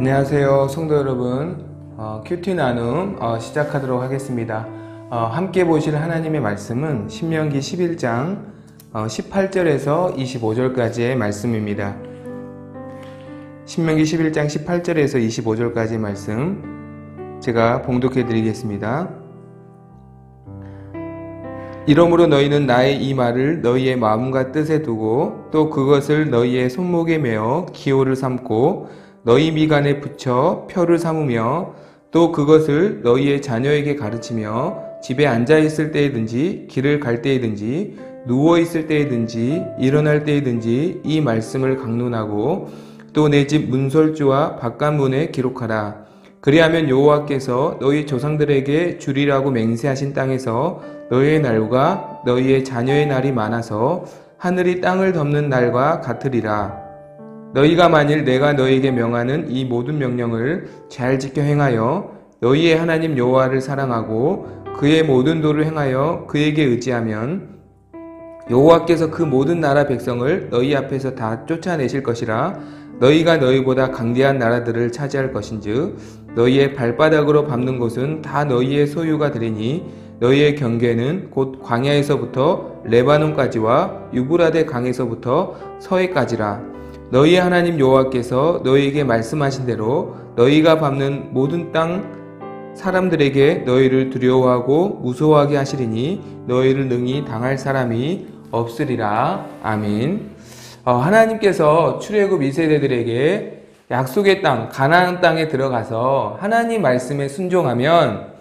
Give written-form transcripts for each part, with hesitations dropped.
안녕하세요 성도 여러분. 큐티 나눔 시작하도록 하겠습니다. 함께 보실 하나님의 말씀은 신명기 11장 18절에서 25절까지의 말씀입니다. 신명기 11장 18절에서 25절까지의 말씀 제가 봉독해 드리겠습니다. 이러므로 너희는 나의 이 말을 너희의 마음과 뜻에 두고 또 그것을 너희의 손목에 메어 기호를 삼고 너희 미간에 붙여 표를 삼으며 또 그것을 너희의 자녀에게 가르치며 집에 앉아있을 때이든지 길을 갈 때이든지 누워있을 때이든지 일어날 때이든지 이 말씀을 강론하고 또 내 집 문설주와 바깥문에 기록하라. 그리하면 여호와께서 너희 조상들에게 주리라고 맹세하신 땅에서 너희의 날과 너희의 자녀의 날이 많아서 하늘이 땅을 덮는 날과 같으리라. 너희가 만일 내가 너희에게 명하는 이 모든 명령을 잘 지켜 행하여 너희의 하나님 여호와를 사랑하고 그의 모든 도를 행하여 그에게 의지하면 여호와께서 그 모든 나라 백성을 너희 앞에서 다 쫓아내실 것이라. 너희가 너희보다 강대한 나라들을 차지할 것인즉 너희의 발바닥으로 밟는 곳은 다 너희의 소유가 되리니 너희의 경계는 곧 광야에서부터 레바논까지와 유브라데 강에서부터 서해까지라. 너희의 하나님 여호와께서 너희에게 말씀하신 대로 너희가 밟는 모든 땅 사람들에게 너희를 두려워하고 무서워하게 하시리니 너희를 능히 당할 사람이 없으리라. 아멘. 하나님께서 출애굽 2세대들에게 약속의 땅 가나안 땅에 들어가서 하나님 말씀에 순종하면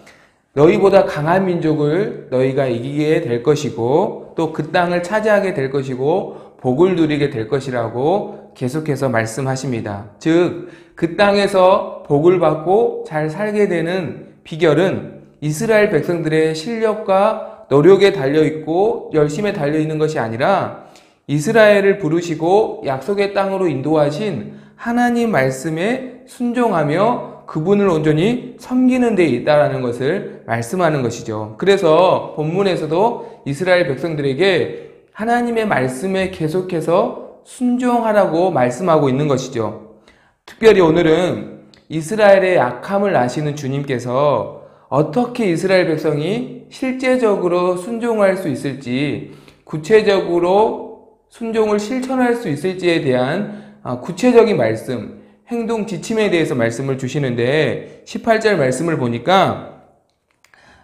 너희보다 강한 민족을 너희가 이기게 될 것이고 또 그 땅을 차지하게 될 것이고 복을 누리게 될 것이라고 계속해서 말씀하십니다. 즉, 그 땅에서 복을 받고 잘 살게 되는 비결은 이스라엘 백성들의 실력과 노력에 달려있고 열심에 달려있는 것이 아니라 이스라엘을 부르시고 약속의 땅으로 인도하신 하나님 말씀에 순종하며 그분을 온전히 섬기는 데 있다라는 것을 말씀하는 것이죠. 그래서 본문에서도 이스라엘 백성들에게 하나님의 말씀에 계속해서 순종하라고 말씀하고 있는 것이죠. 특별히 오늘은 이스라엘의 약함을 아시는 주님께서 어떻게 이스라엘 백성이 실제적으로 순종할 수 있을지, 구체적으로 순종을 실천할 수 있을지에 대한 구체적인 말씀, 행동 지침에 대해서 말씀을 주시는데 18절 말씀을 보니까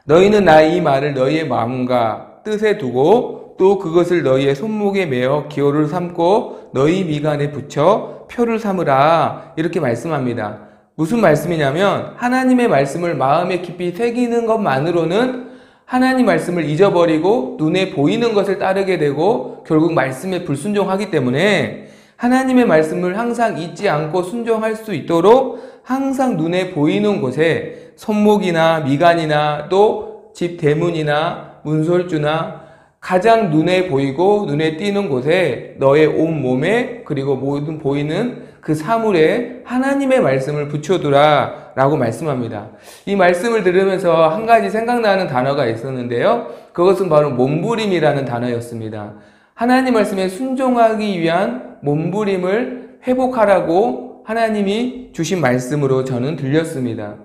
너희는 나의 이 말을 너희의 마음과 뜻에 두고 또 그것을 너희의 손목에 메어 기호를 삼고 너희 미간에 붙여 표를 삼으라. 이렇게 말씀합니다. 무슨 말씀이냐면 하나님의 말씀을 마음에 깊이 새기는 것만으로는 하나님 말씀을 잊어버리고 눈에 보이는 것을 따르게 되고 결국 말씀에 불순종하기 때문에 하나님의 말씀을 항상 잊지 않고 순종할 수 있도록 항상 눈에 보이는 곳에 손목이나 미간이나 또 집 대문이나 문설주나 가장 눈에 보이고 눈에 띄는 곳에 너의 온 몸에 그리고 모든 보이는 그 사물에 하나님의 말씀을 붙여두라 라고 말씀합니다. 이 말씀을 들으면서 한 가지 생각나는 단어가 있었는데요. 그것은 바로 몸부림이라는 단어였습니다. 하나님 말씀에 순종하기 위한 몸부림을 회복하라고 하나님이 주신 말씀으로 저는 들렸습니다.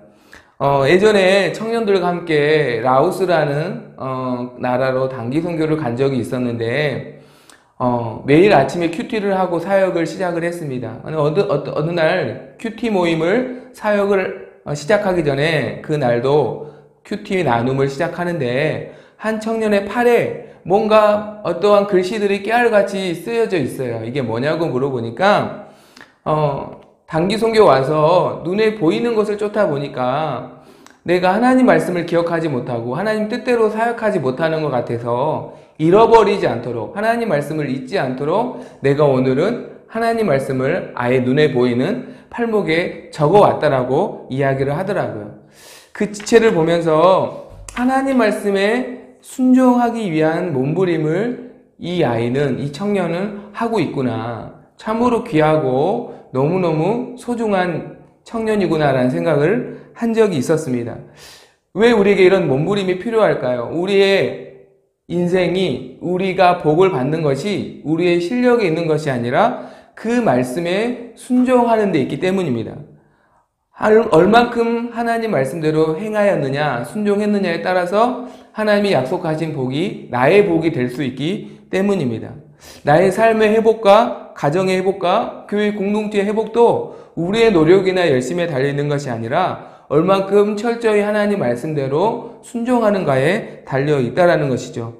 예전에 청년들과 함께 라오스라는 나라로 단기 선교를 간 적이 있었는데 매일 아침에 큐티를 하고 사역을 시작을 했습니다. 어느 날 큐티 모임을 사역을 시작하기 전에 그 날도 큐티 나눔을 시작하는데 한 청년의 팔에 뭔가 어떠한 글씨들이 깨알같이 쓰여져 있어요. 이게 뭐냐고 물어보니까 단기 선교 와서 눈에 보이는 것을 쫓다 보니까 내가 하나님 말씀을 기억하지 못하고 하나님 뜻대로 사역하지 못하는 것 같아서 잃어버리지 않도록 하나님 말씀을 잊지 않도록 내가 오늘은 하나님 말씀을 아예 눈에 보이는 팔목에 적어왔다라고 이야기를 하더라고요. 그 지체를 보면서 하나님 말씀에 순종하기 위한 몸부림을 이 아이는, 이 청년은 하고 있구나. 참으로 귀하고 너무너무 소중한 청년이구나라는 생각을 한 적이 있었습니다. 왜 우리에게 이런 몸부림이 필요할까요? 우리의 인생이 우리가 복을 받는 것이 우리의 실력에 있는 것이 아니라 그 말씀에 순종하는 데 있기 때문입니다. 얼만큼 하나님 말씀대로 행하였느냐, 순종했느냐에 따라서 하나님이 약속하신 복이 나의 복이 될 수 있기 때문입니다. 나의 삶의 회복과 가정의 회복과 교회 공동체의 회복도 우리의 노력이나 열심에 달려있는 것이 아니라 얼만큼 철저히 하나님 말씀대로 순종하는가에 달려있다라는 것이죠.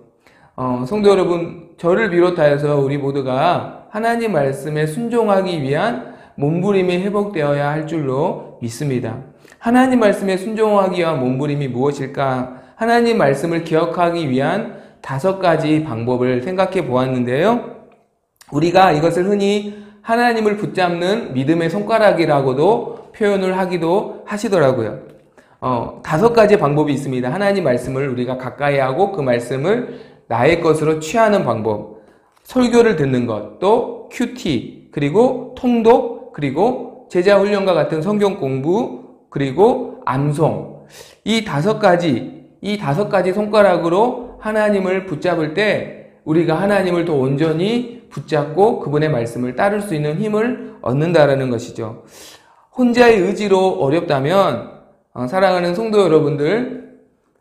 성도 여러분, 저를 비롯하여서 우리 모두가 하나님 말씀에 순종하기 위한 몸부림이 회복되어야 할 줄로 믿습니다. 하나님 말씀에 순종하기 위한 몸부림이 무엇일까? 하나님 말씀을 기억하기 위한 5가지 방법을 생각해 보았는데요. 우리가 이것을 흔히 하나님을 붙잡는 믿음의 손가락이라고도 표현을 하기도 하시더라고요. 5가지 방법이 있습니다. 하나님 말씀을 우리가 가까이 하고 그 말씀을 나의 것으로 취하는 방법. 설교를 듣는 것, 또 큐티, 그리고 통독, 그리고 제자훈련과 같은 성경 공부, 그리고 암송. 이 5가지 손가락으로 하나님을 붙잡을 때 우리가 하나님을 더 온전히 붙잡고 그분의 말씀을 따를 수 있는 힘을 얻는다라는 것이죠. 혼자의 의지로 어렵다면 사랑하는 성도 여러분들,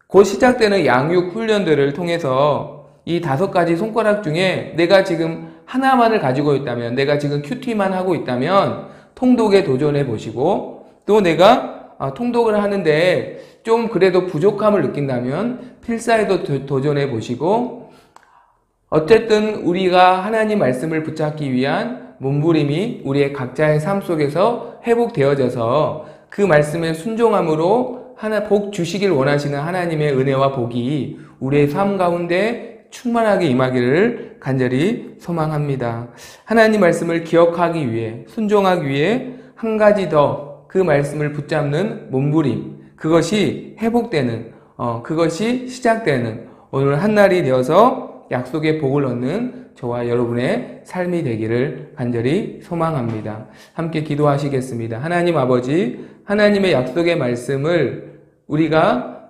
곧 시작되는 양육 훈련들을 통해서 이 5가지 손가락 중에 내가 지금 하나만을 가지고 있다면, 내가 지금 큐티만 하고 있다면 통독에 도전해 보시고, 또 내가 통독을 하는데 좀 그래도 부족함을 느낀다면 필사에도 도전해 보시고, 어쨌든 우리가 하나님 말씀을 붙잡기 위한 몸부림이 우리의 각자의 삶 속에서 회복되어져서 그 말씀에 순종함으로 복 주시길 원하시는 하나님의 은혜와 복이 우리의 삶 가운데 충만하게 임하기를 간절히 소망합니다. 하나님 말씀을 기억하기 위해, 순종하기 위해 한 가지 더 그 말씀을 붙잡는 몸부림, 그것이 회복되는, 그것이 시작되는 오늘 한날이 되어서 약속의 복을 얻는 저와 여러분의 삶이 되기를 간절히 소망합니다. 함께 기도하시겠습니다. 하나님 아버지, 하나님의 약속의 말씀을 우리가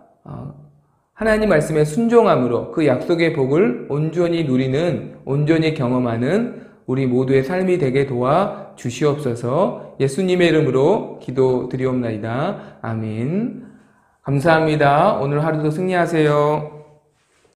하나님 말씀에 순종함으로 그 약속의 복을 온전히 누리는, 온전히 경험하는 우리 모두의 삶이 되게 도와 주시옵소서. 예수님의 이름으로 기도드리옵나이다. 아멘. 감사합니다. 오늘 하루도 승리하세요.